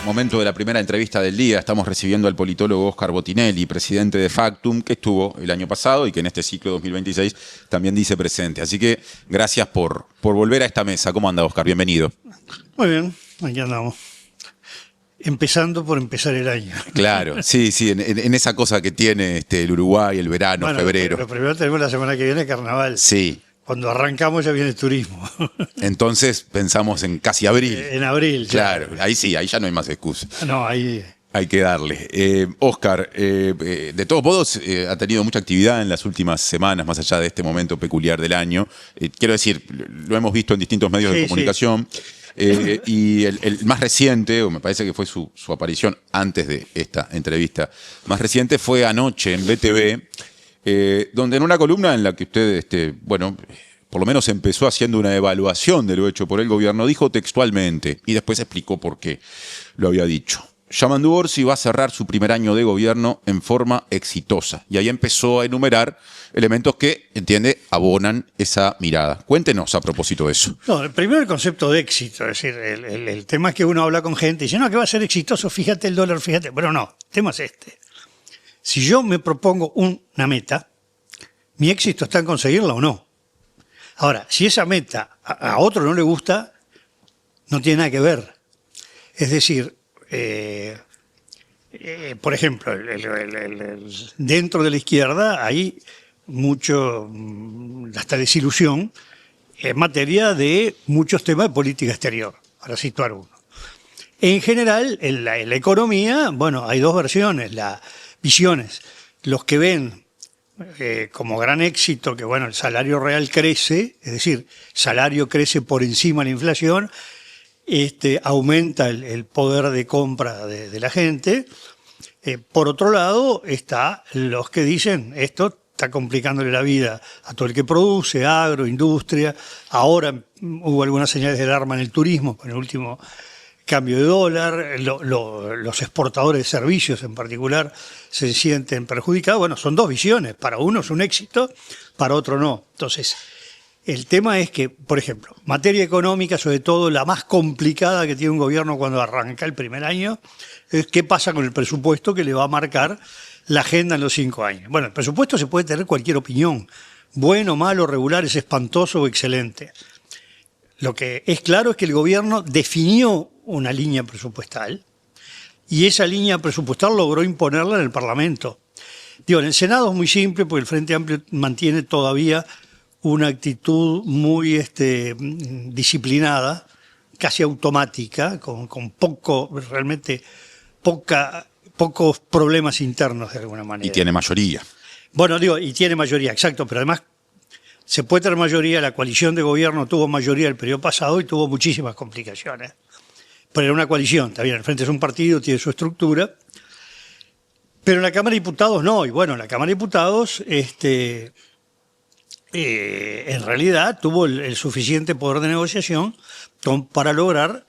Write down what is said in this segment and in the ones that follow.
Momento de la primera entrevista del día. Estamos recibiendo al politólogo Óscar Botinelli, presidente de Factum, que estuvo el año pasado y que en este ciclo 2026 también dice presente. Así que gracias por volver a esta mesa. ¿Cómo anda, Óscar? Bienvenido. Muy bien, aquí andamos. Empezando por empezar el año. Claro, sí, en esa cosa que tiene el Uruguay, el verano, bueno, febrero. Pero primero tenemos la semana que viene carnaval. Sí. Cuando arrancamos ya viene el turismo. Entonces pensamos en casi abril. En abril. Claro, ahí sí, ahí ya no hay más excusa. No, ahí... Hay que darle. Óscar, de todos modos, ha tenido mucha actividad en las últimas semanas, más allá de este momento peculiar del año. Quiero decir, lo hemos visto en distintos medios de comunicación. Sí. Y el más reciente, o me parece que fue su aparición antes de esta entrevista, más reciente fue anoche en BTV, donde en una columna en la que usted, bueno, por lo menos empezó haciendo una evaluación de lo hecho por el gobierno, dijo textualmente, y después explicó por qué lo había dicho: Yamandu Orsi va a cerrar su primer año de gobierno en forma exitosa. Y ahí empezó a enumerar elementos que, entiende, abonan esa mirada. Cuéntenos a propósito de eso. No, primero el concepto de éxito. Es decir, el tema es que uno habla con gente y dice, no, que va a ser exitoso, fíjate el dólar, fíjate. Bueno, no, el tema es este. Si yo me propongo una meta, mi éxito está en conseguirla o no. Ahora, si esa meta a otro no le gusta, no tiene nada que ver. Es decir, por ejemplo, dentro de la izquierda hay mucho, hasta desilusión, en materia de muchos temas de política exterior, para situar uno. En general, en la economía, bueno, hay dos versiones, las visiones. Los que ven como gran éxito que, bueno, el salario real crece, es decir, el salario crece por encima de la inflación, aumenta el poder de compra de la gente. Por otro lado, está los que dicen esto está complicándole la vida a todo el que produce, agro, industria. Ahora hubo algunas señales de alarma en el turismo con el último cambio de dólar. Los exportadores de servicios en particular se sienten perjudicados. Bueno, son dos visiones. Para uno es un éxito, para otro no. Entonces, el tema es que, por ejemplo, materia económica, sobre todo la más complicada que tiene un gobierno cuando arranca el primer año, es qué pasa con el presupuesto que le va a marcar la agenda en los 5 años. Bueno, el presupuesto se puede tener cualquier opinión, bueno, malo, regular, es espantoso o excelente. Lo que es claro es que el gobierno definió una línea presupuestal y esa línea presupuestal logró imponerla en el Parlamento. Digo, en el Senado es muy simple porque el Frente Amplio mantiene todavía una actitud muy disciplinada, casi automática, con realmente pocos problemas internos de alguna manera. Y tiene mayoría. Bueno, digo, y tiene mayoría, exacto, pero además se puede tener mayoría. La coalición de gobierno tuvo mayoría el periodo pasado y tuvo muchísimas complicaciones. Pero era una coalición, está bien, el Frente es un partido, tiene su estructura, pero en la Cámara de Diputados no. Y bueno, en la Cámara de Diputados en realidad tuvo el suficiente poder de negociación para lograr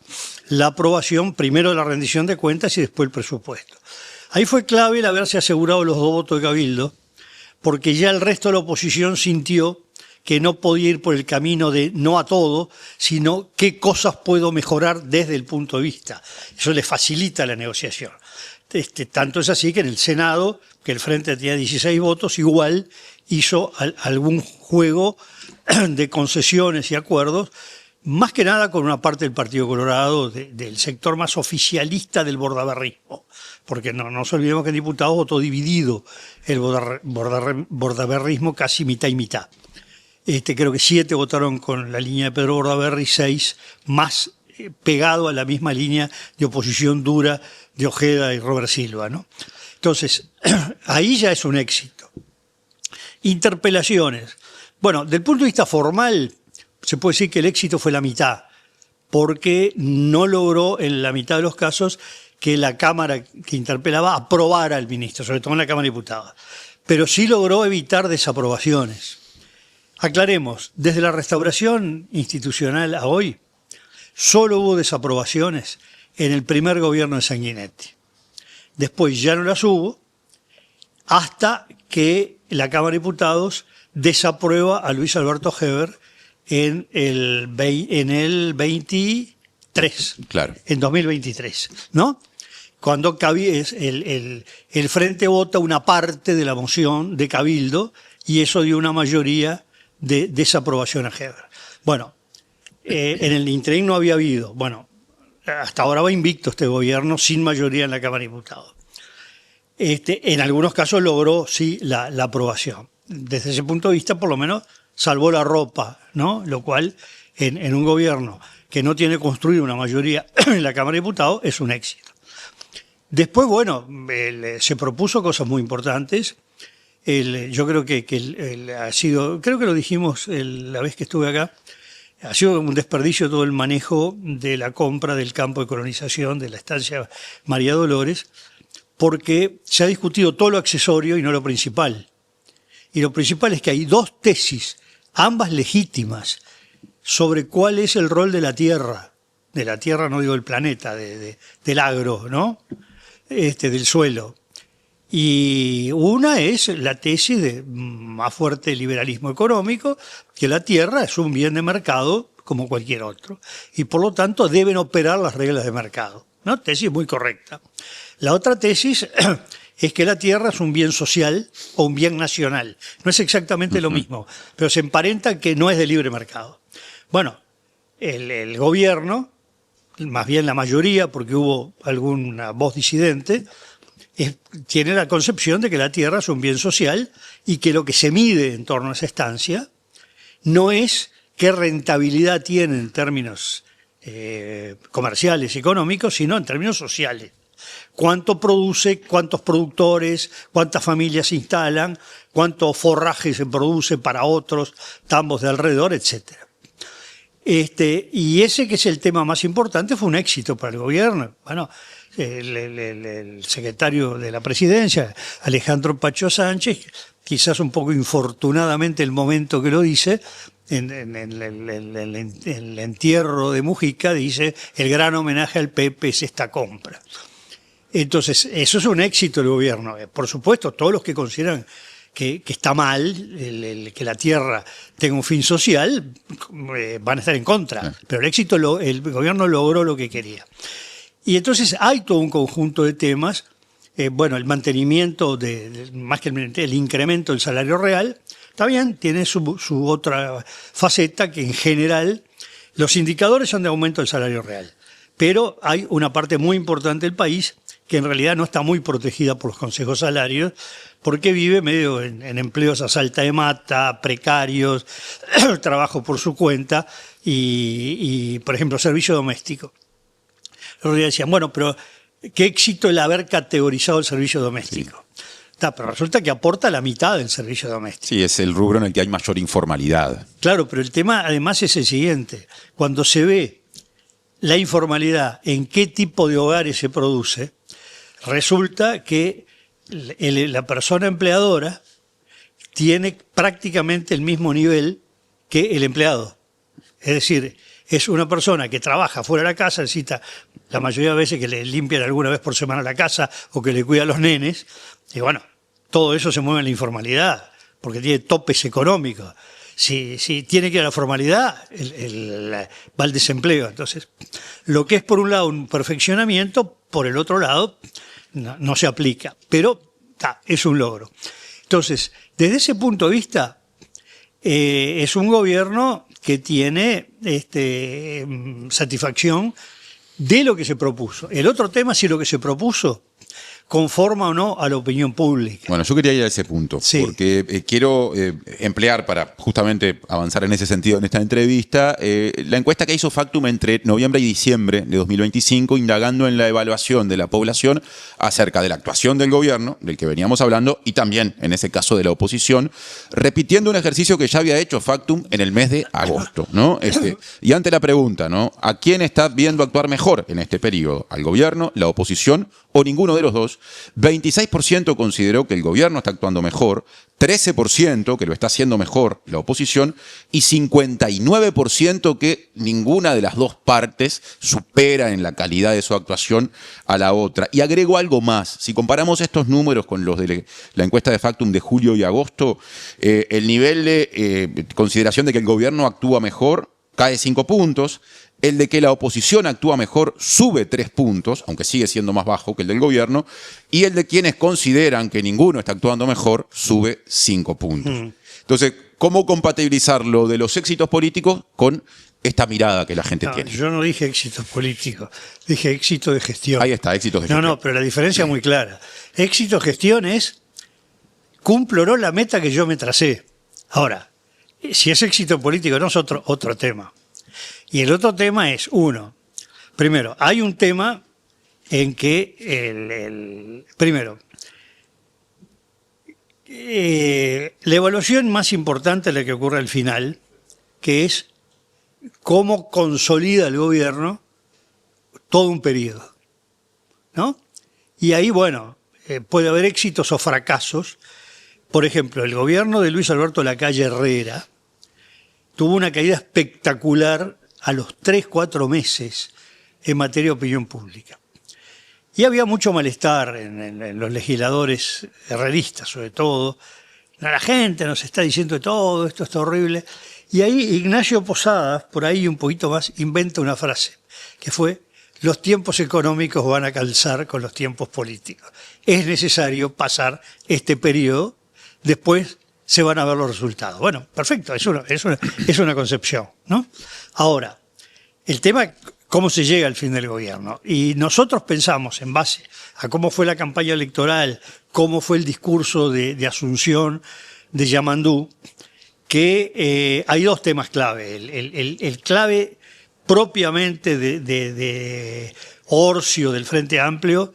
la aprobación primero de la rendición de cuentas y después el presupuesto. Ahí fue clave el haberse asegurado los 2 votos de Cabildo, porque ya el resto de la oposición sintió que no podía ir por el camino de no a todo, sino qué cosas puedo mejorar desde el punto de vista. Eso le facilita la negociación. Tanto es así que en el Senado, que el Frente tenía 16 votos, igual hizo algún juego de concesiones y acuerdos, más que nada con una parte del Partido Colorado, del sector más oficialista del bordaberrismo, porque no nos olvidemos que en diputados votó dividido el bordaberrismo casi mitad y mitad. Creo que 7 votaron con la línea de Pedro Bordaberry, 6 más pegado a la misma línea de oposición dura de Ojeda y Robert Silva, ¿no? Entonces, ahí ya es un éxito. Interpelaciones. Bueno, del punto de vista formal, se puede decir que el éxito fue la mitad, porque no logró en la mitad de los casos que la Cámara que interpelaba aprobara al ministro, sobre todo en la Cámara de Diputados. Pero sí logró evitar desaprobaciones. Aclaremos, desde la restauración institucional a hoy, solo hubo desaprobaciones en el primer gobierno de Sanguinetti. Después ya no las hubo, hasta que la Cámara de Diputados desaprueba a Luis Alberto Heber en el 23 3, Claro. en 2023, ¿no? Cuando el Frente vota una parte de la moción de Cabildo y eso dio una mayoría de desaprobación a Heber. Bueno, en el interín no había habido. Bueno, hasta ahora va invicto este gobierno sin mayoría en la Cámara de Diputados. En algunos casos logró, sí, la aprobación. Desde ese punto de vista, por lo menos, salvó la ropa, ¿no? Lo cual, en un gobierno que no tiene construido una mayoría en la Cámara de Diputados, es un éxito. Después, bueno, se propuso cosas muy importantes. Yo creo que ha sido, creo que lo dijimos la vez que estuve acá, ha sido un desperdicio todo el manejo de la compra del campo de colonización de la estancia María Dolores, porque se ha discutido todo lo accesorio y no lo principal. Y lo principal es que hay dos tesis, ambas legítimas, sobre cuál es el rol de la Tierra no digo del planeta, del agro, ¿no? Del suelo. Y una es la tesis de más fuerte liberalismo económico, que la tierra es un bien de mercado como cualquier otro, y por lo tanto deben operar las reglas de mercado, ¿no? Tesis muy correcta. La otra tesis es que la tierra es un bien social o un bien nacional. No es exactamente lo mismo, pero se emparenta que no es de libre mercado. Bueno, el gobierno, más bien la mayoría, porque hubo alguna voz disidente, tiene la concepción de que la tierra es un bien social y que lo que se mide en torno a esa estancia no es qué rentabilidad tiene en términos comerciales y económicos, sino en términos sociales. Cuánto produce, cuántos productores, cuántas familias se instalan, cuánto forraje se produce para otros tambos de alrededor, etc. Y ese que es el tema más importante fue un éxito para el gobierno. Bueno, el secretario de la presidencia, Alejandro Pacho Sánchez, quizás un poco infortunadamente el momento que lo dice, en el entierro de Mujica, dice: el gran homenaje al Pepe es esta compra. Entonces, eso es un éxito del gobierno. Por supuesto, todos los que consideran que está mal que la tierra tenga un fin social van a estar en contra. Pero el gobierno logró lo que quería. Y entonces hay todo un conjunto de temas. Bueno, el mantenimiento, más que el incremento del salario real, está bien, tiene su otra faceta, que en general los indicadores son de aumento del salario real. Pero hay una parte muy importante del país que en realidad no está muy protegida por los consejos salarios, porque vive medio en empleos a salta de mata, precarios, trabajo por su cuenta y, por ejemplo, servicio doméstico. Los días decían, bueno, pero qué éxito el haber categorizado el servicio doméstico. Sí. Pero resulta que aporta la mitad del servicio doméstico. Sí, es el rubro en el que hay mayor informalidad. Claro, pero el tema además es el siguiente. Cuando se ve la informalidad, en qué tipo de hogares se produce, resulta que la persona empleadora tiene prácticamente el mismo nivel que el empleado. Es decir, es una persona que trabaja fuera de la casa, necesita la mayoría de veces que le limpian alguna vez por semana la casa o que le cuida a los nenes. Y bueno, todo eso se mueve en la informalidad, porque tiene topes económicos. Si tiene que ir a la formalidad, va al desempleo. Entonces, lo que es por un lado un perfeccionamiento, por el otro lado no se aplica. Pero es un logro. Entonces, desde ese punto de vista, es un gobierno que tiene satisfacción de lo que se propuso. El otro tema es si lo que se propuso conforma o no a la opinión pública. Bueno, yo quería ir a ese punto, sí, porque quiero emplear, para justamente avanzar en ese sentido en esta entrevista, la encuesta que hizo Factum entre noviembre y diciembre de 2025, indagando en la evaluación de la población acerca de la actuación del gobierno, del que veníamos hablando, y también, en ese caso, de la oposición, repitiendo un ejercicio que ya había hecho Factum en el mes de agosto, ¿no? Y ante la pregunta, ¿no?, ¿a quién está viendo actuar mejor en este periodo? ¿Al gobierno, la oposición o ninguno de los dos? 26% consideró que el gobierno está actuando mejor, 13% que lo está haciendo mejor la oposición y 59% que ninguna de las dos partes supera en la calidad de su actuación a la otra. Y agrego algo más. Si comparamos estos números con los de la encuesta de Factum de julio y agosto, el nivel de consideración de que el gobierno actúa mejor cae 5 puntos, El de que la oposición actúa mejor sube 3 puntos, aunque sigue siendo más bajo que el del gobierno. Y el de quienes consideran que ninguno está actuando mejor sube 5 puntos. Entonces, ¿cómo compatibilizar lo de los éxitos políticos con esta mirada que la gente tiene? Yo no dije éxitos políticos, dije éxito de gestión. Ahí está, éxitos de gestión. No, pero la diferencia es muy clara. Éxito de gestión es, cumplo o no la meta que yo me tracé. Ahora, si es éxito político no es otro tema. Y el otro tema es, primero, hay un tema en que, primero, la evaluación más importante es la que ocurre al final, que es cómo consolida el gobierno todo un periodo, ¿no? Y ahí, puede haber éxitos o fracasos. Por ejemplo, el gobierno de Luis Alberto Lacalle Herrera tuvo una caída espectacular a los 3-4 meses en materia de opinión pública. Y había mucho malestar en los legisladores herreristas, sobre todo. La gente nos está diciendo de todo, esto está horrible. Y ahí Ignacio Posadas, por ahí un poquito más, inventa una frase, que fue: los tiempos económicos van a calzar con los tiempos políticos. Es necesario pasar este periodo, después se van a ver los resultados. Bueno, perfecto, es una concepción, ¿no? Ahora, el tema, cómo se llega al fin del gobierno. Y nosotros pensamos, en base a cómo fue la campaña electoral, cómo fue el discurso de Asunción, de Yamandú, que hay dos temas clave. El clave propiamente de Orcio, del Frente Amplio,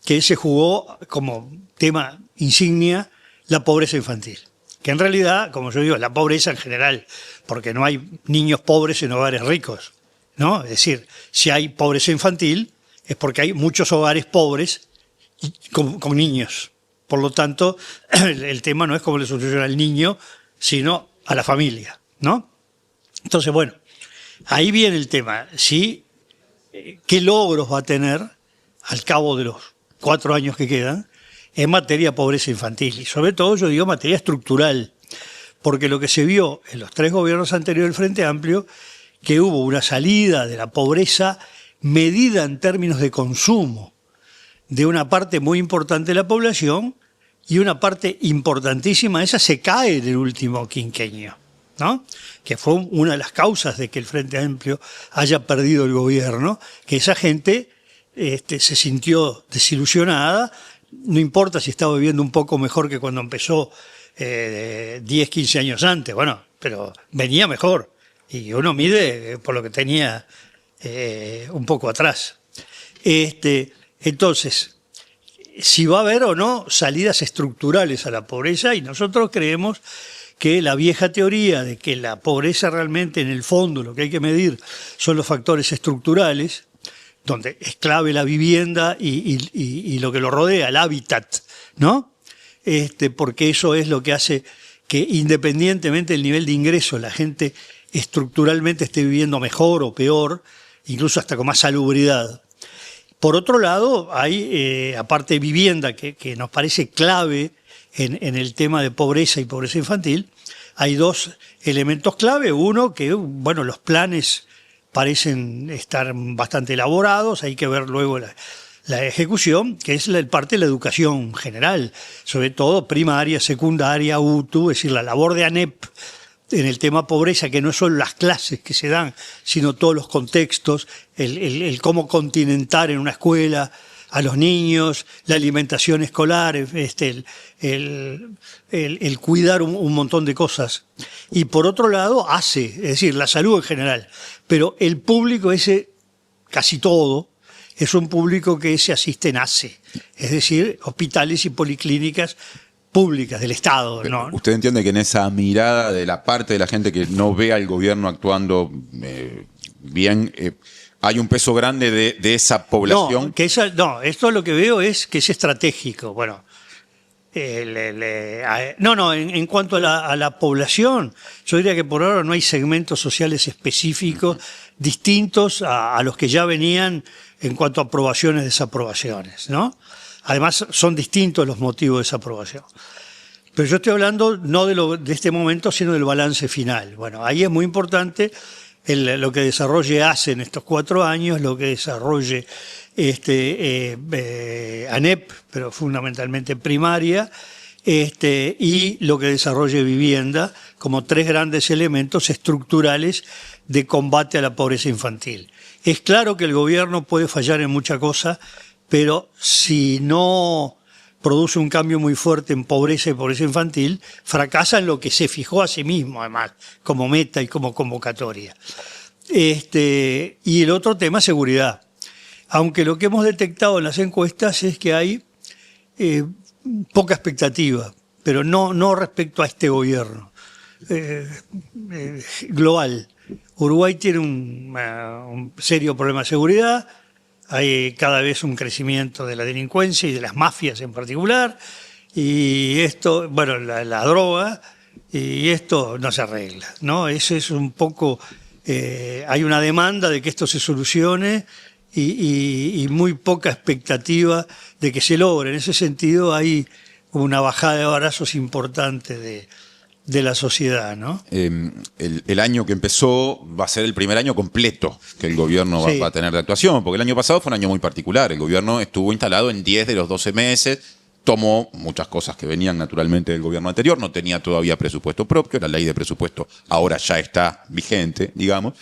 que se jugó como tema insignia la pobreza infantil. Que en realidad, como yo digo, la pobreza en general, porque no hay niños pobres en hogares ricos, ¿no? Es decir, si hay pobreza infantil es porque hay muchos hogares pobres con niños. Por lo tanto, el tema no es cómo le soluciona al niño, sino a la familia, ¿no? Entonces, ahí viene el tema. ¿Sí? ¿Qué logros va a tener al cabo de los 4 años que quedan en materia de pobreza infantil? Y sobre todo, yo digo, materia estructural. Porque lo que se vio en los 3 gobiernos anteriores del Frente Amplio, que hubo una salida de la pobreza medida en términos de consumo de una parte muy importante de la población, y una parte importantísima, esa se cae en el último quinquenio, ¿no? Que fue una de las causas de que el Frente Amplio haya perdido el gobierno, que esa gente se sintió desilusionada, no importa si estaba viviendo un poco mejor que cuando empezó 10, 15 años antes, pero venía mejor, y uno mide por lo que tenía un poco atrás. Entonces, si va a haber o no salidas estructurales a la pobreza, y nosotros creemos que la vieja teoría de que la pobreza realmente en el fondo lo que hay que medir son los factores estructurales, donde es clave la vivienda y lo que lo rodea, el hábitat, ¿no? Porque eso es lo que hace que independientemente del nivel de ingreso la gente estructuralmente esté viviendo mejor o peor, incluso hasta con más salubridad. Por otro lado, hay, aparte de vivienda, que nos parece clave en el tema de pobreza y pobreza infantil, hay 2 elementos clave. Uno, que los planes parecen estar bastante elaborados, hay que ver luego la ejecución, que es la parte de la educación general, sobre todo primaria, secundaria, UTU, es decir, la labor de ANEP en el tema pobreza, que no son las clases que se dan, sino todos los contextos, el cómo continentar en una escuela a los niños, la alimentación escolar, el cuidar un montón de cosas. Y por otro lado, es decir, la salud en general. Pero el público ese, casi todo, es un público que se asiste en ACE, es decir, hospitales y policlínicas públicas del Estado. ¿No? ¿Usted entiende que en esa mirada de la parte de la gente que no ve al gobierno actuando bien, hay un peso grande de esa población? Esto lo que veo es que es estratégico. En cuanto a la población, yo diría que por ahora no hay segmentos sociales específicos distintos a los que ya venían en cuanto a aprobaciones y desaprobaciones, ¿no? Además, son distintos los motivos de esa aprobación. Pero yo estoy hablando no de este momento, sino del balance final. Ahí es muy importante lo que desarrolle ACE en estos 4 años, lo que desarrolle ANEP, pero fundamentalmente primaria, y lo que desarrolle vivienda, como 3 grandes elementos estructurales de combate a la pobreza infantil. Es claro que el gobierno puede fallar en muchas cosas, pero si no produce un cambio muy fuerte en pobreza y pobreza infantil, fracasa en lo que se fijó a sí mismo, además, como meta y como convocatoria. Y el otro tema, seguridad. Aunque lo que hemos detectado en las encuestas es que hay poca expectativa, pero no respecto a este gobierno. Global. Uruguay tiene un serio problema de seguridad, hay cada vez un crecimiento de la delincuencia y de las mafias en particular, y esto, bueno, la droga, y esto no se arregla, ¿no? Eso es un poco, hay una demanda de que esto se solucione y muy poca expectativa de que se logre. En ese sentido hay una bajada de brazos importante de la sociedad, ¿no? El año que empezó va a ser el primer año completo que el gobierno va a tener de actuación, porque el año pasado fue un año muy particular. El gobierno estuvo instalado en 10 de los 12 meses, tomó muchas cosas que venían naturalmente del gobierno anterior, no tenía todavía presupuesto propio, la ley de presupuesto ahora ya está vigente, digamos.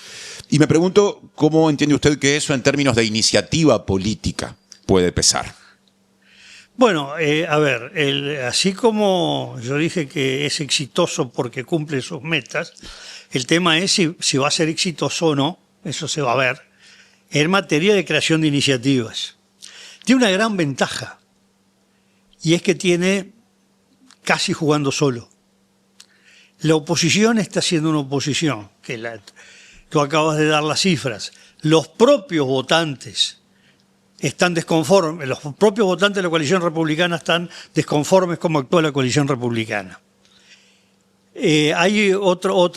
Y me pregunto, ¿cómo entiende usted que eso en términos de iniciativa política puede pesar? Bueno, a ver, así como yo dije que es exitoso porque cumple sus metas, el tema es si va a ser exitoso o no, eso se va a ver, en materia de creación de iniciativas. Tiene una gran ventaja, y es que tiene casi jugando solo. La oposición está siendo una oposición, tú acabas de dar las cifras, los propios votantes están desconformes, los propios votantes de la coalición republicana están desconformes como actúa la coalición republicana. Hay otro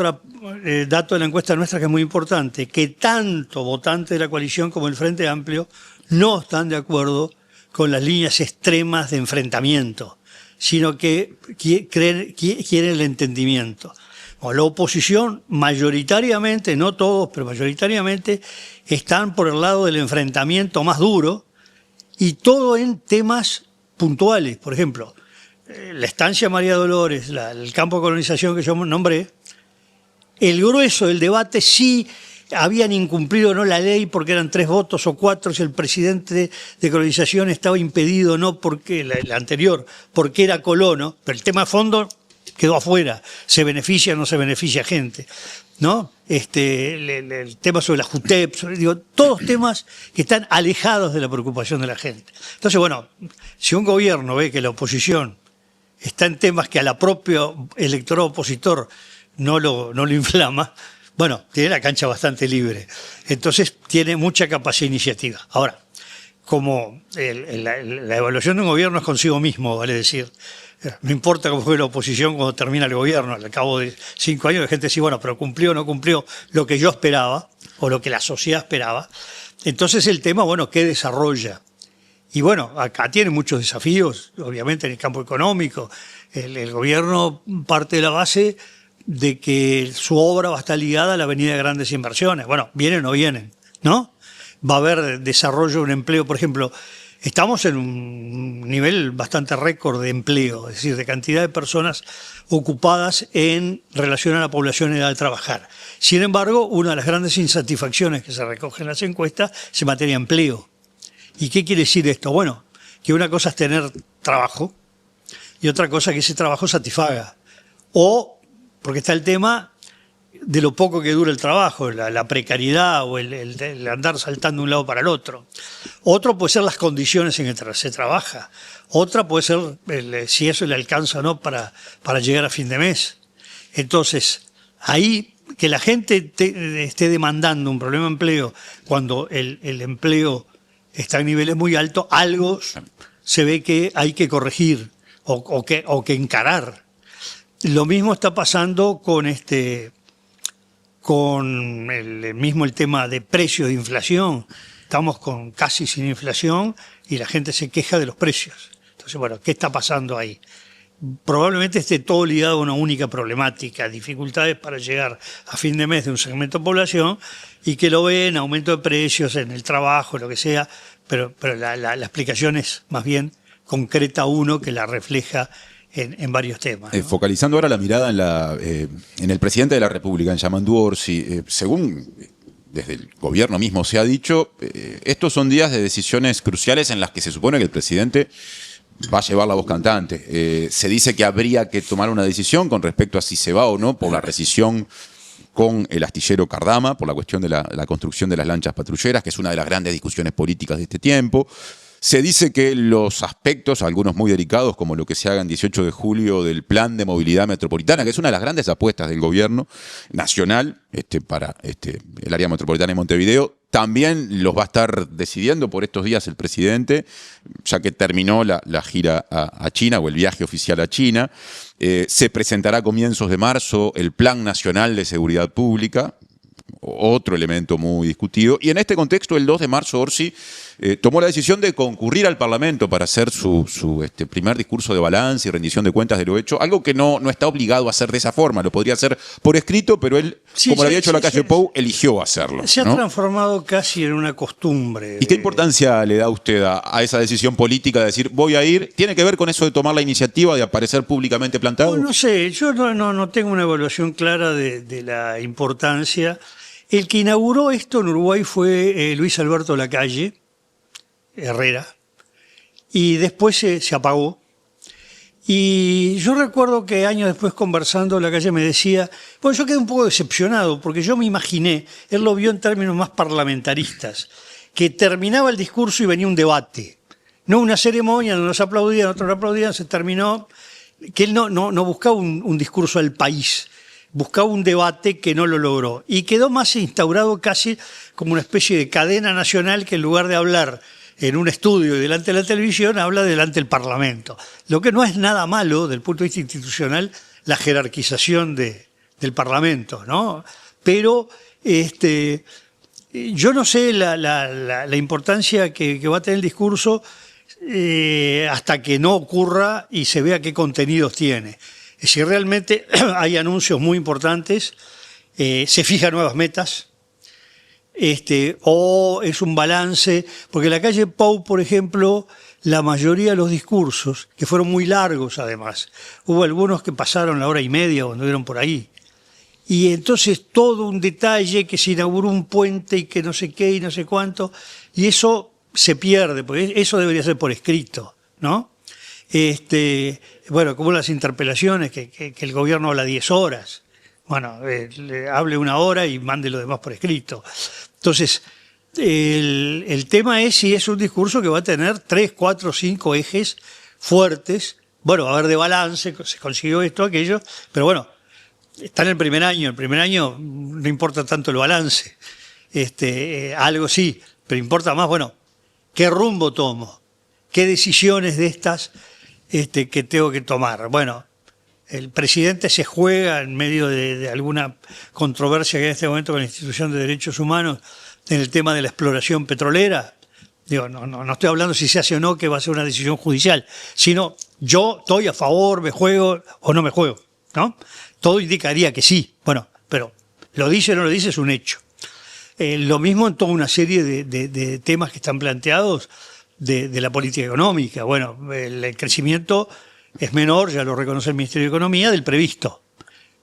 dato de la encuesta nuestra que es muy importante, que tanto votantes de la coalición como el Frente Amplio no están de acuerdo con las líneas extremas de enfrentamiento, sino que quieren el entendimiento. Bueno, la oposición mayoritariamente, no todos, pero mayoritariamente, están por el lado del enfrentamiento más duro y todo en temas puntuales. Por ejemplo, la estancia María Dolores, el campo de colonización que yo nombré, el grueso del debate sí habían incumplido o no la ley porque eran 3 votos o 4, si el presidente de colonización estaba impedido o no porque el anterior, porque era colono, pero el tema de fondo quedó afuera, se beneficia o no se beneficia gente, ¿no? El tema sobre la JUTEP, todos temas que están alejados de la preocupación de la gente. Entonces, bueno, si un gobierno ve que la oposición está en temas que a la propia electorado opositor no lo inflama, bueno, tiene la cancha bastante libre. Entonces, tiene mucha capacidad de iniciativa. Ahora, como la evaluación de un gobierno es consigo mismo, vale decir, no importa cómo fue la oposición cuando termina el gobierno, al cabo de 5 años, la gente dice, bueno, pero cumplió o no cumplió lo que yo esperaba, o lo que la sociedad esperaba. Entonces el tema, bueno, ¿qué desarrolla? Y bueno, acá tiene muchos desafíos, obviamente en el campo económico. El gobierno parte de la base de que su obra va a estar ligada a la avenida de grandes inversiones. Bueno, vienen o no vienen, ¿no? Va a haber desarrollo de un empleo, por ejemplo. Estamos en un nivel bastante récord de empleo, es decir, de cantidad de personas ocupadas en relación a la población en edad de trabajar. Sin embargo, una de las grandes insatisfacciones que se recogen en las encuestas es en materia de empleo. ¿Y qué quiere decir esto? Bueno, que una cosa es tener trabajo y otra cosa es que ese trabajo satisfaga. O, porque está el tema de lo poco que dura el trabajo, la precariedad o el andar saltando de un lado para el otro. Otro puede ser las condiciones en que se trabaja. Otra puede ser si eso le alcanza o no para llegar a fin de mes. Entonces, ahí que la gente esté demandando un problema de empleo cuando el empleo está en niveles muy altos, algo se ve que hay que corregir o que encarar. Lo mismo está pasando con el tema de precios de inflación. Estamos casi sin inflación y la gente se queja de los precios. Entonces, bueno, ¿qué está pasando ahí? probablemente esté todo ligado a una única problemática, dificultades para llegar a fin de mes de un segmento de población y que lo ven, aumento de precios en el trabajo, lo que sea, pero la explicación es más bien concreta uno que la refleja en varios temas, ¿no? Focalizando ahora la mirada en el presidente de la República, en Yamandu Orsi, según desde el gobierno mismo se ha dicho, estos son días de decisiones cruciales en las que se supone que el presidente va a llevar la voz cantante. Se dice que habría que tomar una decisión con respecto a si se va o no por la rescisión con el astillero Cardama, por la cuestión de la construcción de las lanchas patrulleras, que es una de las grandes discusiones políticas de este tiempo. Se dice que los aspectos, algunos muy delicados, como lo que se haga en 18 de julio del plan de movilidad metropolitana, que es una de las grandes apuestas del gobierno nacional para el área metropolitana de Montevideo, también los va a estar decidiendo por estos días el presidente, ya que terminó la gira a China, o el viaje oficial a China. Se presentará a comienzos de marzo el Plan Nacional de Seguridad Pública, otro elemento muy discutido. Y en este contexto, el 2 de marzo, Orsi tomó la decisión de concurrir al Parlamento para hacer su primer discurso de balance y rendición de cuentas de lo hecho, algo que no está obligado a hacer de esa forma, lo podría hacer por escrito, pero él, como lo había hecho la calle Pou, eligió hacerlo. Se ha transformado casi en una costumbre. ¿Y qué importancia le da usted a esa decisión política de decir voy a ir? ¿Tiene que ver con eso de tomar la iniciativa de aparecer públicamente plantado? No sé, yo no tengo una evaluación clara de la importancia. El que inauguró esto en Uruguay fue Luis Alberto Lacalle Herrera, y después se apagó. Y yo recuerdo que años después, conversando, Lacalle me decía, bueno, yo quedé un poco decepcionado, porque yo me imaginé, él lo vio en términos más parlamentaristas, que terminaba el discurso y venía un debate, no una ceremonia, no nos aplaudían, otros no aplaudían, se terminó, que él no buscaba un discurso al país, buscaba un debate que no lo logró. Y quedó más instaurado casi como una especie de cadena nacional que en lugar de hablar en un estudio y delante de la televisión, habla delante del Parlamento. Lo que no es nada malo, del punto de vista institucional, la jerarquización del Parlamento, ¿no? Pero yo no sé la importancia que va a tener el discurso hasta que no ocurra y se vea qué contenidos tiene. Si realmente hay anuncios muy importantes, se fijan nuevas metas, o es un balance, porque la calle Pou, por ejemplo, la mayoría de los discursos, que fueron muy largos además, hubo algunos que pasaron la hora y media cuando vieron por ahí, y entonces todo un detalle que se inauguró un puente y que no sé qué y no sé cuánto, y eso se pierde, porque eso debería ser por escrito, ¿no? Bueno, como las interpelaciones, que el gobierno habla 10 horas. Bueno, hable una hora y mande lo demás por escrito. Entonces, el tema es si es un discurso que va a tener 3, 4, 5 ejes fuertes. Bueno, va a haber de balance, se consiguió esto, aquello, pero bueno, está en el primer año. El primer año no importa tanto el balance. Algo sí, pero importa más, bueno, ¿qué rumbo tomo? ¿Qué decisiones de estas que tengo que tomar? Bueno, el presidente se juega en medio de alguna controversia que hay en este momento con la Institución de Derechos Humanos en el tema de la exploración petrolera. Digo, no estoy hablando si se hace o no, que va a ser una decisión judicial, sino yo estoy a favor, me juego o no me juego, ¿no? Todo indicaría que sí. Bueno, pero lo dice o no lo dice es un hecho. Lo mismo en toda una serie de temas que están planteados de la política económica. Bueno, el crecimiento es menor, ya lo reconoce el Ministerio de Economía, del previsto.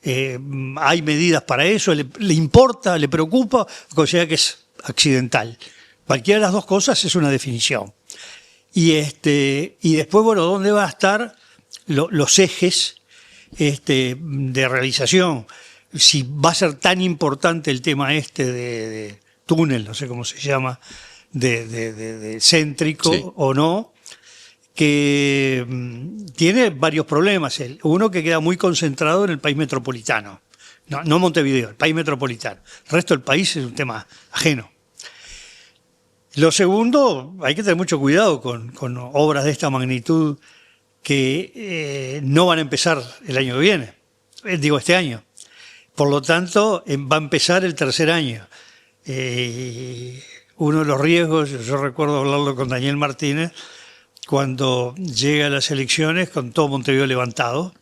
Hay medidas para eso, le importa, le preocupa, o considera que es accidental. Cualquiera de las dos cosas es una definición. Y después, bueno, ¿dónde van a estar los ejes de realización? Si va a ser tan importante el tema de túnel, no sé cómo se llama, de céntrico, sí, o no, que tiene varios problemas. Uno, que queda muy concentrado en el país metropolitano, no Montevideo, el país metropolitano. El resto del país es un tema ajeno. Lo segundo, hay que tener mucho cuidado con obras de esta magnitud que no van a empezar el año que viene, este año. Por lo tanto, va a empezar el tercer año. Uno de los riesgos, yo recuerdo hablarlo con Daniel Martínez, cuando llega a las elecciones con todo Montevideo levantado.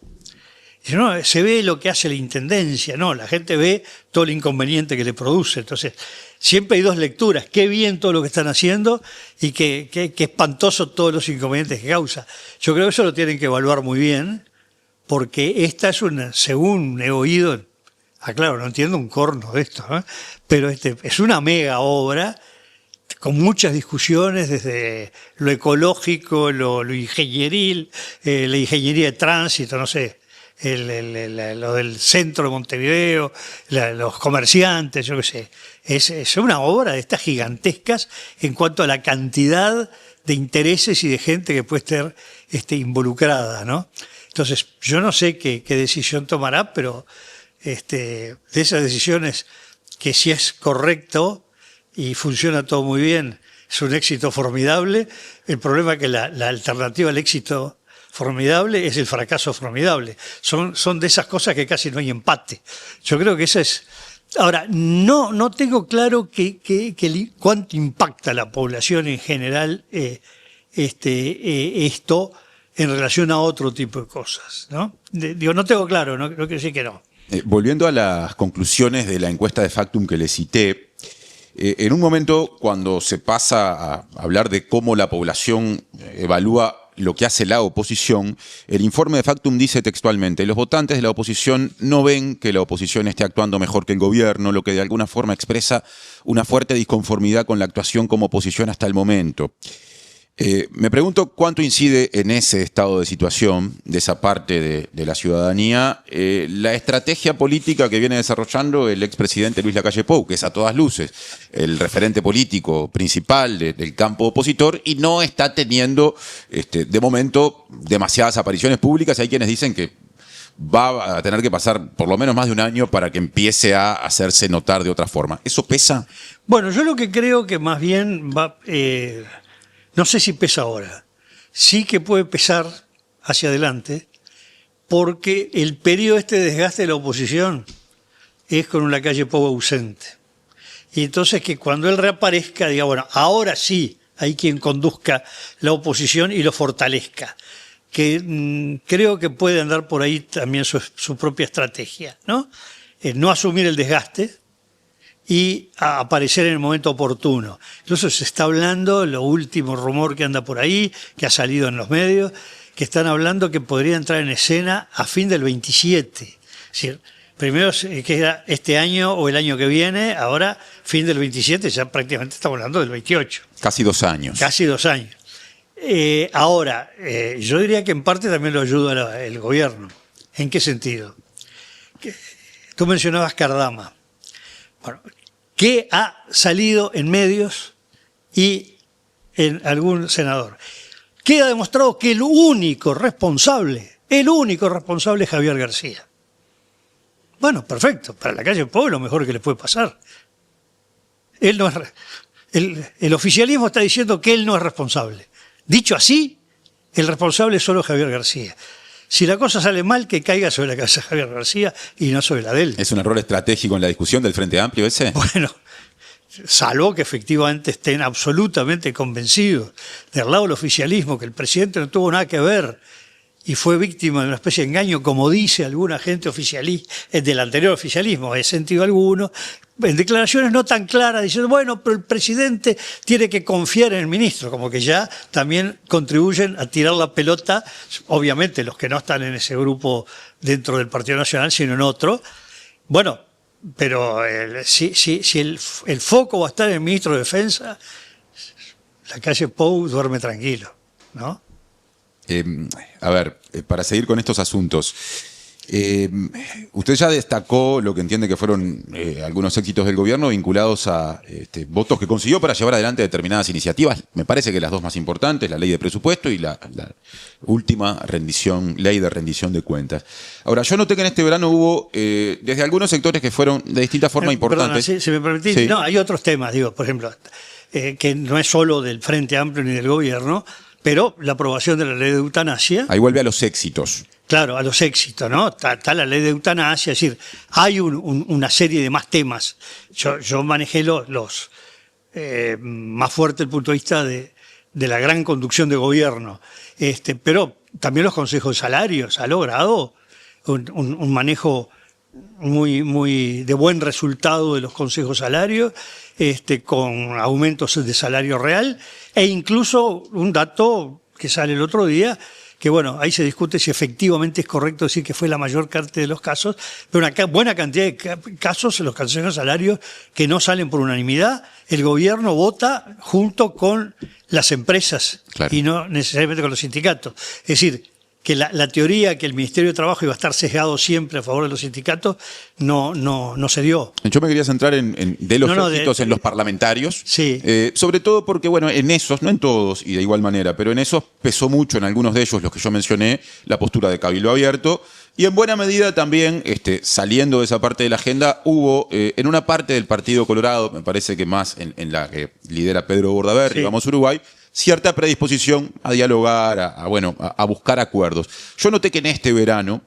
Dice, no, se ve lo que hace la intendencia, no, la gente ve todo el inconveniente que le produce. Entonces, siempre hay dos lecturas, qué bien todo lo que están haciendo y qué espantoso todos los inconvenientes que causa. Yo creo que eso lo tienen que evaluar muy bien, porque esta es una, según he oído, claro, no entiendo un corno de esto, ¿eh? Pero es una mega obra con muchas discusiones desde lo ecológico, lo ingenieril, la ingeniería de tránsito, no sé, lo del centro de Montevideo, los comerciantes, yo qué sé. Es una obra de estas gigantescas en cuanto a la cantidad de intereses y de gente que puede estar involucrada, ¿no? Entonces, yo no sé qué decisión tomará, pero de esas decisiones que si es correcto y funciona todo muy bien, es un éxito formidable. El problema es que la alternativa al éxito formidable es el fracaso formidable. Son de esas cosas que casi no hay empate. Yo creo que esa es... Ahora, no tengo claro cuánto impacta la población en general esto en relación a otro tipo de cosas, ¿no? No tengo claro, no quiero decir que no. Volviendo a las conclusiones de la encuesta de Factum que le cité, en un momento cuando se pasa a hablar de cómo la población evalúa lo que hace la oposición, el informe de Factum dice textualmente: los votantes de la oposición no ven que la oposición esté actuando mejor que el gobierno, lo que de alguna forma expresa una fuerte disconformidad con la actuación como oposición hasta el momento. Me pregunto cuánto incide en ese estado de situación de esa parte de la ciudadanía la estrategia política que viene desarrollando el expresidente Luis Lacalle Pou, que es a todas luces el referente político principal del campo opositor y no está teniendo de momento demasiadas apariciones públicas. Hay quienes dicen que va a tener que pasar por lo menos más de un año para que empiece a hacerse notar de otra forma. ¿Eso pesa? Bueno, yo lo que creo que más bien va... no sé si pesa ahora, sí que puede pesar hacia adelante, porque el periodo de desgaste de la oposición es con un Lacalle Pou ausente. Y entonces que cuando él reaparezca, diga, bueno, ahora sí hay quien conduzca la oposición y lo fortalezca. Que creo que puede andar por ahí también su propia estrategia, ¿no? No asumir el desgaste y a aparecer en el momento oportuno. Incluso se está hablando, lo último rumor que anda por ahí, que ha salido en los medios, que están hablando que podría entrar en escena a fin del 27. Es decir, primero que era este año o el año que viene, ahora fin del 27, ya prácticamente estamos hablando del 28. Casi 2 años. Casi 2 años. Ahora, yo diría que en parte también lo ayuda el gobierno. ¿En qué sentido? Tú mencionabas Cardama. Bueno, que ha salido en medios y en algún senador. Queda demostrado que el único responsable es Javier García. Bueno, perfecto, para Lacalle Pou lo mejor que le puede pasar. Él no es, el oficialismo está diciendo que él no es responsable. Dicho así, el responsable es solo Javier García. Si la cosa sale mal, que caiga sobre la cabeza de Javier García y no sobre la de él. ¿Es un error estratégico en la discusión del Frente Amplio ese? Bueno, salvo que efectivamente estén absolutamente convencidos del lado del oficialismo que el presidente no tuvo nada que ver y fue víctima de una especie de engaño, como dice alguna gente oficialista, del anterior oficialismo, en sentido alguno, en declaraciones no tan claras, diciendo, bueno, pero el presidente tiene que confiar en el ministro, como que ya también contribuyen a tirar la pelota, obviamente los que no están en ese grupo dentro del Partido Nacional, sino en otro. Bueno, pero si el foco va a estar en el ministro de Defensa, Lacalle Pou duerme tranquilo, ¿no? A ver, para seguir con estos asuntos, usted ya destacó lo que entiende que fueron algunos éxitos del gobierno vinculados a votos que consiguió para llevar adelante determinadas iniciativas. Me parece que las dos más importantes, la ley de presupuesto y la última ley de rendición de cuentas. Ahora, yo noté que en este verano hubo desde algunos sectores que fueron de distinta forma importantes. Perdona, si me permitís, sí. No, hay otros temas, digo, por ejemplo, que no es solo del Frente Amplio ni del gobierno, pero la aprobación de la ley de eutanasia. Ahí vuelve a los éxitos. Claro, a los éxitos, ¿no? Está la ley de eutanasia, es decir, hay una serie de más temas. Yo manejé los más fuertes desde el punto de vista de de la gran conducción de gobierno. Pero también los consejos de salarios ha logrado un manejo muy de buen resultado de los consejos salarios, con aumentos de salario real, e incluso un dato que sale el otro día, que bueno, ahí se discute si efectivamente es correcto decir que fue la mayor parte de los casos, pero una buena cantidad de casos en los consejos de salarios que no salen por unanimidad, el gobierno vota junto con las empresas, claro, y no necesariamente con los sindicatos. Es decir, que la teoría que el Ministerio de Trabajo iba a estar sesgado siempre a favor de los sindicatos no se dio. Yo me quería centrar en los parlamentarios, sí, sobre todo porque, bueno, en esos, no en todos y de igual manera, pero en esos pesó mucho, en algunos de ellos, los que yo mencioné, la postura de Cabildo Abierto, y en buena medida también, saliendo de esa parte de la agenda, hubo en una parte del Partido Colorado, me parece que más en la que lidera Pedro Bordaberry, sí, Vamos Uruguay, cierta predisposición a dialogar, a buscar acuerdos. Yo noté que en este verano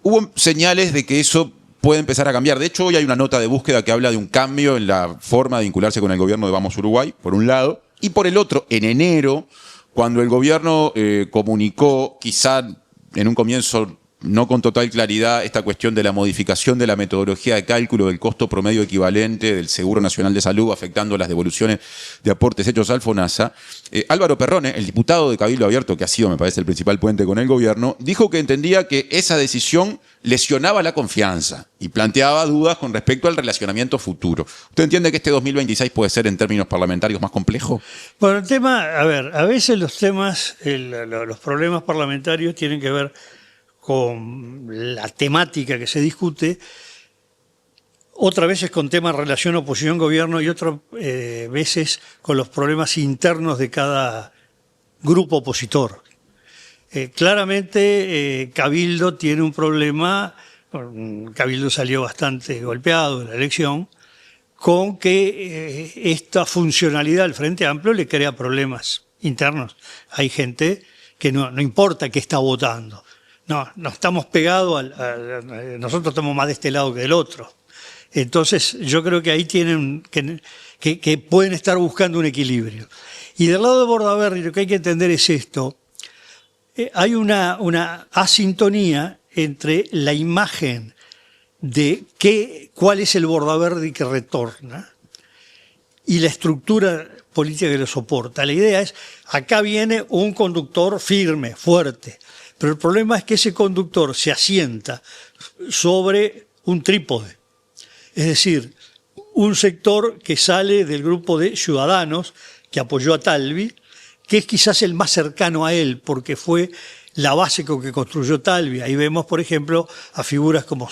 hubo señales de que eso puede empezar a cambiar. De hecho, hoy hay una nota de búsqueda que habla de un cambio en la forma de vincularse con el gobierno de Vamos Uruguay, por un lado, y por el otro, en enero, cuando el gobierno comunicó, quizá en un comienzo no con total claridad, esta cuestión de la modificación de la metodología de cálculo del costo promedio equivalente del Seguro Nacional de Salud, afectando las devoluciones de aportes hechos al FONASA, Álvaro Perrone, el diputado de Cabildo Abierto, que ha sido, me parece, el principal puente con el gobierno, dijo que entendía que esa decisión lesionaba la confianza y planteaba dudas con respecto al relacionamiento futuro. ¿Usted entiende que este 2026 puede ser, en términos parlamentarios, más complejo? Bueno, el tema, a veces los temas, los problemas parlamentarios tienen que ver con la temática que se discute, otras veces con temas de relación oposición-gobierno y otras veces con los problemas internos de cada grupo opositor. Claramente Cabildo tiene un problema, Cabildo salió bastante golpeado en la elección, con que esta funcionalidad del Frente Amplio le crea problemas internos. Hay gente que no importa qué está votando. No estamos pegados, nosotros estamos más de este lado que del otro. Entonces yo creo que ahí tienen que pueden estar buscando un equilibrio. Y del lado de Bordaberry lo que hay que entender es esto. Hay una asintonía entre la imagen de cuál es el Bordaberry que retorna y la estructura política que lo soporta. La idea es, acá viene un conductor firme, fuerte, pero el problema es que ese conductor se asienta sobre un trípode. Es decir, un sector que sale del grupo de Ciudadanos que apoyó a Talvi, que es quizás el más cercano a él, porque fue la base con que construyó Talvi. Ahí vemos, por ejemplo, a figuras como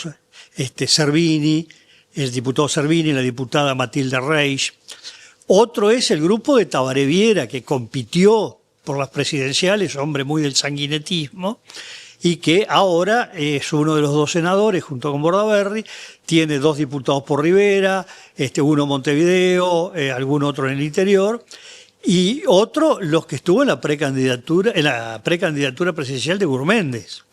Servini, el diputado Servini, la diputada Matilde Reich. Otro es el grupo de Tabaré Viera, que compitió por las presidenciales, hombre muy del sanguinetismo, y que ahora es uno de los dos senadores, junto con Bordaberry, tiene 2 diputados por Rivera, uno en Montevideo, algún otro en el interior, y otro los que estuvo en la precandidatura presidencial de Gurméndez.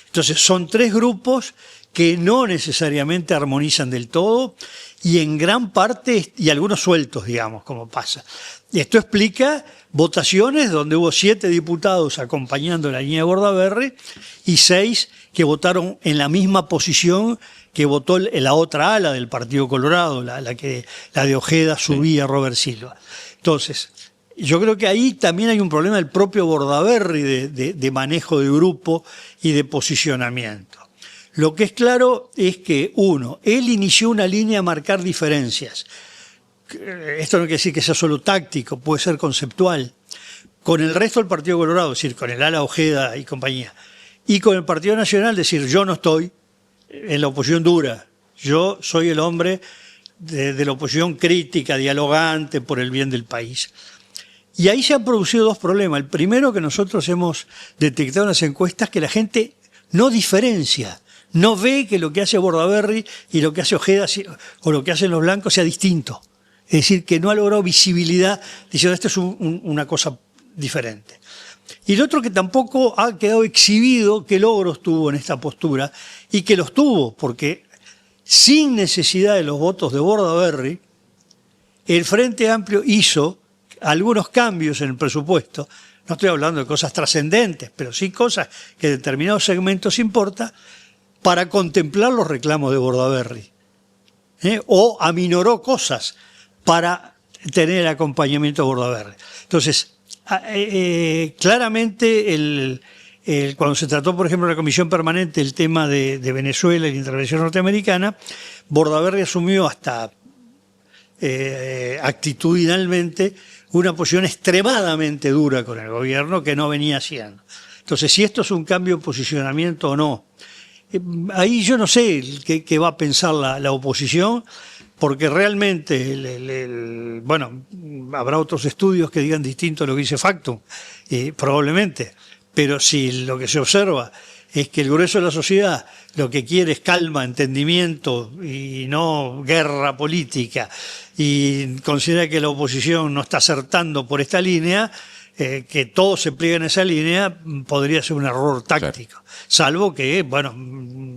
Entonces son 3 grupos que no necesariamente armonizan del todo, y en gran parte, y algunos sueltos, digamos, como pasa. Esto explica votaciones donde hubo 7 diputados acompañando la línea de Bordaberry y 6 que votaron en la misma posición que votó la otra ala del Partido Colorado, la de Ojeda, Subía, Robert Silva. Entonces, yo creo que ahí también hay un problema del propio Bordaberry de manejo de grupo y de posicionamiento. Lo que es claro es que, él inició una línea a marcar diferencias. Esto no quiere decir que sea solo táctico, puede ser conceptual. Con el resto del Partido Colorado, es decir, con el ala Ojeda y compañía, y con el Partido Nacional, decir, yo no estoy en la oposición dura, yo soy el hombre de la oposición crítica, dialogante, por el bien del país. Y ahí se han producido 2 problemas. El primero, que nosotros hemos detectado en las encuestas, que la gente no diferencia, no ve que lo que hace Bordaberry y lo que hace Ojeda o lo que hacen los blancos sea distinto. Es decir, que no ha logrado visibilidad diciendo esto es una cosa diferente. Y el otro, que tampoco ha quedado exhibido qué logros tuvo en esta postura, y que los tuvo, porque sin necesidad de los votos de Bordaberry, el Frente Amplio hizo, algunos cambios en el presupuesto. No estoy hablando de cosas trascendentes, pero sí cosas que en determinados segmentos importa para contemplar los reclamos de Bordaberry. O aminoró cosas para tener el acompañamiento de Bordaberry. Entonces, claramente cuando se trató, por ejemplo, en la Comisión Permanente el tema de Venezuela y la intervención norteamericana, Bordaberry asumió hasta actitudinalmente una posición extremadamente dura con el gobierno que no venía haciendo. Entonces, si esto es un cambio de posicionamiento o no, ahí yo no sé qué va a pensar la oposición, porque realmente, bueno, habrá otros estudios que digan distinto a lo que dice Factum, probablemente, pero si lo que se observa es que el grueso de la sociedad lo que quiere es calma, entendimiento y no guerra política, y considera que la oposición no está acertando por esta línea, que todos se plieguen a esa línea, podría ser un error táctico. Claro. Salvo que, bueno,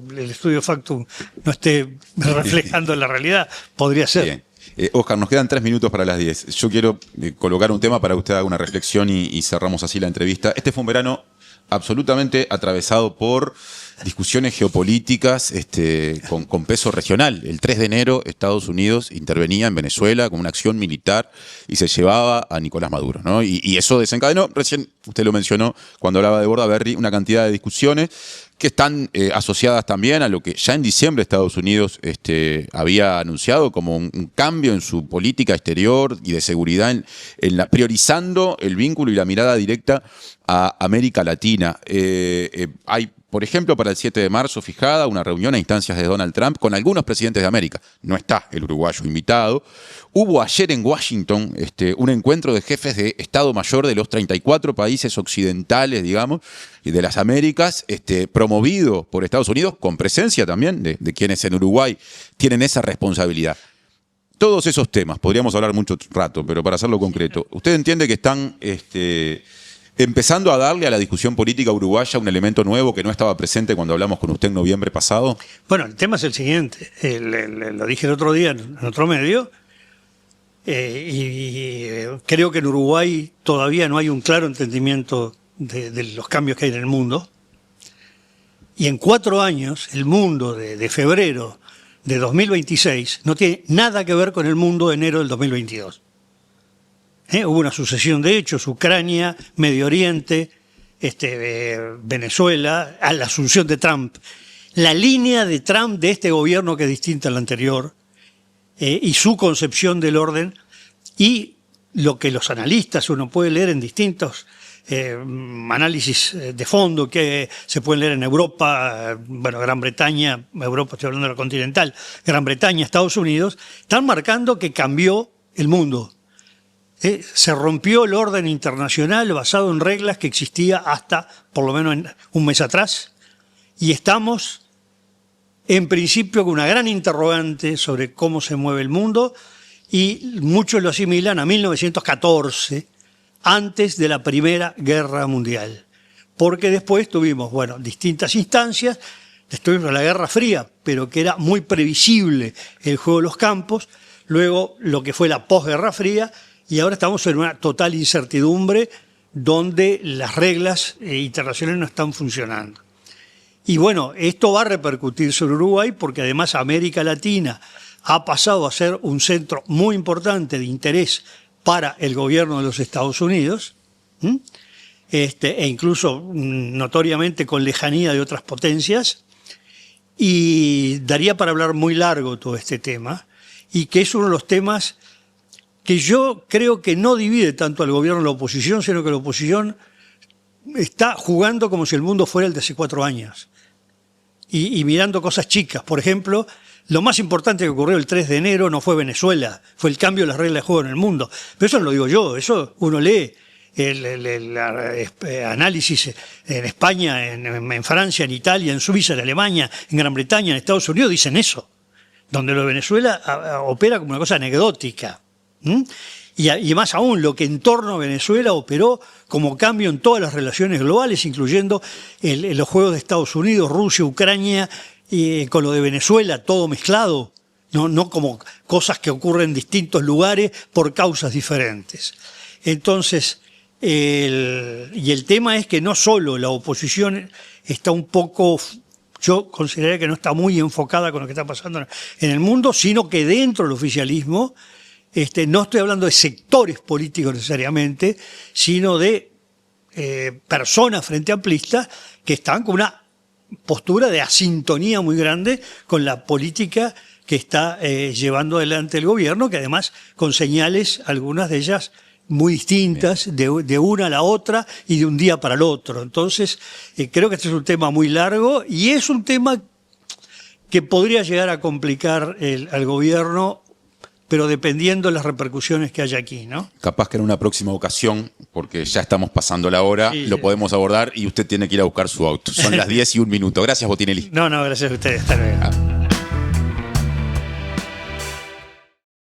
el estudio Factum no esté reflejando la realidad, podría ser. Bien. Óscar, nos quedan 3 minutos para las 10. Yo quiero colocar un tema para que usted haga una reflexión y cerramos así la entrevista. Este fue un verano absolutamente atravesado por discusiones geopolíticas con peso regional. El 3 de enero Estados Unidos intervenía en Venezuela con una acción militar y se llevaba a Nicolás Maduro, ¿no? Y eso desencadenó, recién usted lo mencionó cuando hablaba de Bordaberry, una cantidad de discusiones que están asociadas también a lo que ya en diciembre Estados Unidos había anunciado como un cambio en su política exterior y de seguridad, priorizando el vínculo y la mirada directa a América Latina. Hay, por ejemplo, para el 7 de marzo fijada una reunión a instancias de Donald Trump con algunos presidentes de América. No está el uruguayo invitado. Hubo ayer en Washington un encuentro de jefes de Estado Mayor de los 34 países occidentales, digamos, y de las Américas, promovido por Estados Unidos, con presencia también de quienes en Uruguay tienen esa responsabilidad. Todos esos temas, podríamos hablar mucho rato, pero para hacerlo concreto, ¿usted entiende que están empezando a darle a la discusión política uruguaya un elemento nuevo que no estaba presente cuando hablamos con usted en noviembre pasado? Bueno, el tema es el siguiente, lo dije el otro día en otro medio, y creo que en Uruguay todavía no hay un claro entendimiento de los cambios que hay en el mundo. Y en 4 años, el mundo de febrero de 2026 no tiene nada que ver con el mundo de enero del 2022. Hubo una sucesión de hechos, Ucrania, Medio Oriente, Venezuela, a la asunción de Trump. La línea de Trump de este gobierno que es distinta a la anterior, y su concepción del orden, y lo que los analistas uno puede leer en distintos análisis de fondo que se pueden leer en Europa, bueno, Gran Bretaña, Europa estoy hablando de la continental, Gran Bretaña, Estados Unidos, están marcando que cambió el mundo. Se rompió el orden internacional basado en reglas que existía hasta por lo menos un mes atrás, y estamos en principio con una gran interrogante sobre cómo se mueve el mundo, y muchos lo asimilan a 1914, antes de la Primera Guerra Mundial, porque después tuvimos, bueno, distintas instancias, tuvimos la Guerra Fría, pero que era muy previsible el juego de los campos, luego lo que fue la posguerra fría, y ahora estamos en una total incertidumbre donde las reglas internacionales no están funcionando. Y bueno, esto va a repercutir sobre Uruguay porque además América Latina ha pasado a ser un centro muy importante de interés para el gobierno de los Estados Unidos, e incluso notoriamente con lejanía de otras potencias, y daría para hablar muy largo todo este tema, y que es uno de los temas que yo creo que no divide tanto al gobierno y la oposición, sino que la oposición está jugando como si el mundo fuera el de hace 4 años. Y mirando cosas chicas. Por ejemplo, lo más importante que ocurrió el 3 de enero no fue Venezuela, fue el cambio de las reglas de juego en el mundo. Pero eso no lo digo yo, eso uno lee el análisis en España, en Francia, en Italia, en Suiza, en Alemania, en Gran Bretaña, en Estados Unidos, dicen eso. Donde lo de Venezuela opera como una cosa anecdótica. Y más aún, lo que en torno a Venezuela operó como cambio en todas las relaciones globales, incluyendo los juegos de Estados Unidos, Rusia, Ucrania, con lo de Venezuela, todo mezclado, no como cosas que ocurren en distintos lugares por causas diferentes. Entonces, y el tema es que no solo la oposición está un poco, yo consideraría que no está muy enfocada con lo que está pasando en el mundo, sino que dentro del oficialismo, no estoy hablando de sectores políticos necesariamente, sino de personas frente amplistas que están con una postura de asintonía muy grande con la política que está llevando adelante el gobierno, que además con señales, algunas de ellas muy distintas, de una a la otra y de un día para el otro. Entonces, creo que este es un tema muy largo y es un tema que podría llegar a complicar al gobierno, pero dependiendo de las repercusiones que haya aquí, ¿no? Capaz que en una próxima ocasión, porque ya estamos pasando la hora, sí, lo podemos abordar y usted tiene que ir a buscar su auto. Son las 10:01. Gracias, Botinelli. No, gracias a ustedes. Hasta luego.